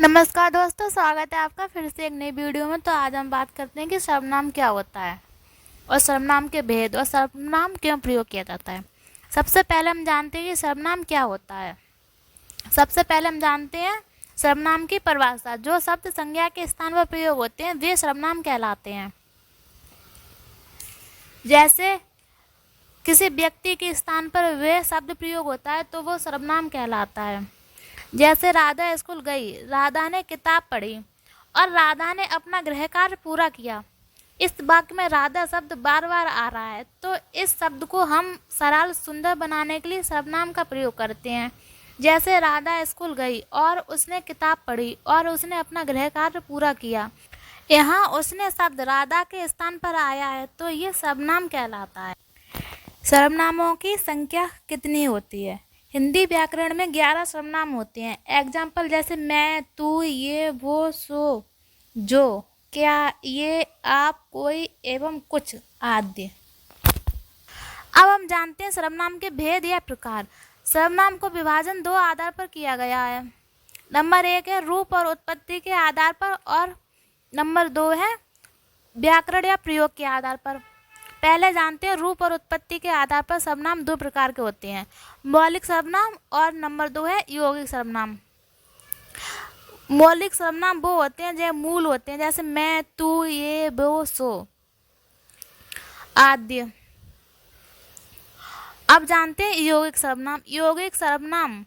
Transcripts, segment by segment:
नमस्कार दोस्तों, स्वागत है आपका फिर से एक नई वीडियो में। तो आज हम बात करते हैं कि सर्वनाम क्या होता है और सर्वनाम के भेद और सर्वनाम क्यों प्रयोग किया जाता है। सबसे पहले हम जानते हैं कि सर्वनाम क्या होता है। सबसे पहले हम जानते हैं सर्वनाम की परिभाषा। जो शब्द संज्ञा के स्थान पर प्रयोग होते हैं वे सर्वनाम कहलाते हैं। जैसे किसी व्यक्ति के स्थान पर वे शब्द प्रयोग होता है तो वो सर्वनाम कहलाता है। जैसे राधा स्कूल गई, राधा ने किताब पढ़ी और राधा ने अपना गृह कार्य पूरा किया। इस वाक्य में राधा शब्द बार बार आ रहा है, तो इस शब्द को हम सरल सुंदर बनाने के लिए सर्वनाम का प्रयोग करते हैं। जैसे राधा स्कूल गई और उसने किताब पढ़ी और उसने अपना गृह कार्य पूरा किया। यहाँ उसने शब्द राधा के स्थान पर आया है, तो ये सर्वनाम कहलाता है। सर्वनामों की संख्या कितनी होती है? हिंदी व्याकरण में 11 सर्वनाम होते हैं। एग्जाम्पल जैसे मैं, तू, ये, वो, सो, जो, क्या, ये, आप, कोई एवं कुछ आदि। अब हम जानते हैं सर्वनाम के भेद या प्रकार। सर्वनाम को विभाजन दो आधार पर किया गया है। नंबर 1 है रूप और उत्पत्ति के आधार पर और नंबर 2 है व्याकरण या प्रयोग के आधार पर। पहले जानते हैं रूप और उत्पत्ति के आधार पर सर्वनाम दो प्रकार के होते हैं, मौलिक सर्वनाम और नंबर 2 है यौगिक सर्वनाम। मौलिक सर्वनाम वो होते हैं जो मूल होते हैं, जैसे मैं, तू, ये, वो, सो आदि। अब जानते हैं यौगिक सर्वनाम।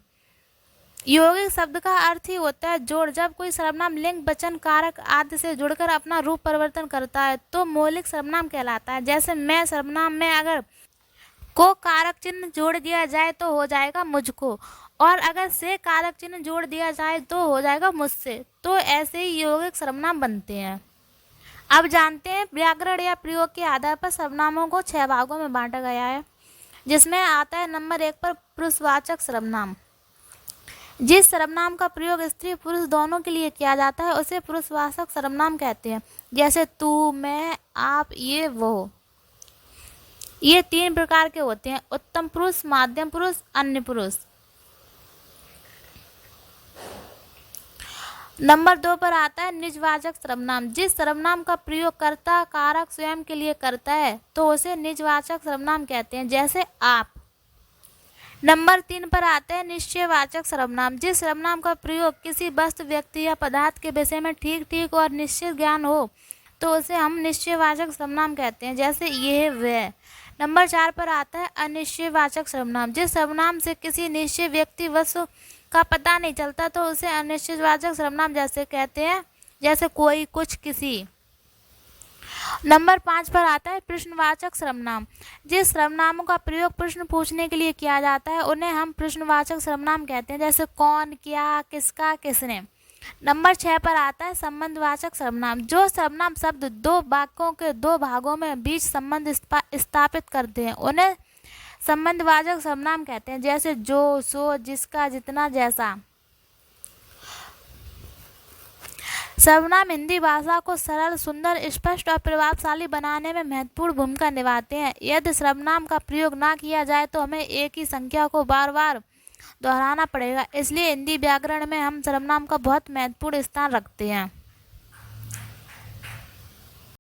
यौगिक शब्द का अर्थ ही होता है जोड़। जब कोई सर्वनाम लिंग, वचन, कारक आदि से जुड़कर अपना रूप परिवर्तन करता है तो मौलिक सर्वनाम कहलाता है। जैसे मैं सर्वनाम में अगर को कारक चिन्ह जोड़ दिया जाए तो हो जाएगा मुझको, और अगर से कारक चिन्ह जोड़ दिया जाए तो हो जाएगा मुझसे। तो ऐसे ही यौगिक सर्वनाम बनते हैं। अब जानते हैं व्याकरण या प्रयोग के आधार पर सर्वनामों को 6 भागों में बांटा गया है, जिसमें आता है नंबर 1 पर पुरुषवाचक सर्वनाम। जिस सर्वनाम का प्रयोग स्त्री पुरुष दोनों के लिए किया जाता है उसे पुरुषवाचक सर्वनाम कहते हैं। जैसे तू, मैं, आप, ये, वो। ये 3 प्रकार के होते हैं, उत्तम पुरुष, मध्यम पुरुष, अन्य पुरुष। नंबर 2 पर आता है निजवाचक सर्वनाम। जिस सर्वनाम का प्रयोग कर्ता कारक स्वयं के लिए करता है तो उसे निजवाचक सर्वनाम कहते हैं, जैसे आप। नंबर 3 पर आता है निश्चयवाचक सर्वनाम। जिस सर्वनाम का प्रयोग किसी वस्तु, व्यक्ति या पदार्थ के विषय में ठीक ठीक और निश्चित ज्ञान हो तो उसे हम निश्चयवाचक सर्वनाम कहते हैं, जैसे यह, वह। नंबर 4 पर आता है अनिश्चयवाचक सर्वनाम। जिस सर्वनाम से किसी निश्चय व्यक्ति, वस्तु का पता नहीं चलता तो उसे अनिश्चयवाचक सर्वनाम जैसे कहते हैं, जैसे कोई, कुछ, किसी। नंबर 5 पर आता है प्रश्नवाचक सर्वनाम। जिस सर्वनामों का प्रयोग प्रश्न पूछने के लिए किया जाता है उन्हें हम प्रश्नवाचक सर्वनाम कहते हैं, जैसे कौन, क्या, किसका, किसने। नंबर 6 पर आता है संबंधवाचक सर्वनाम। जो सर्वनाम शब्द दो वाक्यों के दो भागों में बीच संबंध स्थापित करते हैं उन्हें संबंधवाचक सर्वनाम कहते हैं, जैसे जो, सो, जिसका, जितना, जैसा। सर्वनाम हिंदी भाषा को सरल, सुंदर, स्पष्ट और प्रभावशाली बनाने में महत्वपूर्ण भूमिका निभाते हैं। यदि सर्वनाम का प्रयोग ना किया जाए तो हमें एक ही संख्या को बार बार दोहराना पड़ेगा। इसलिए हिंदी व्याकरण में हम सर्वनाम का बहुत महत्वपूर्ण स्थान रखते हैं।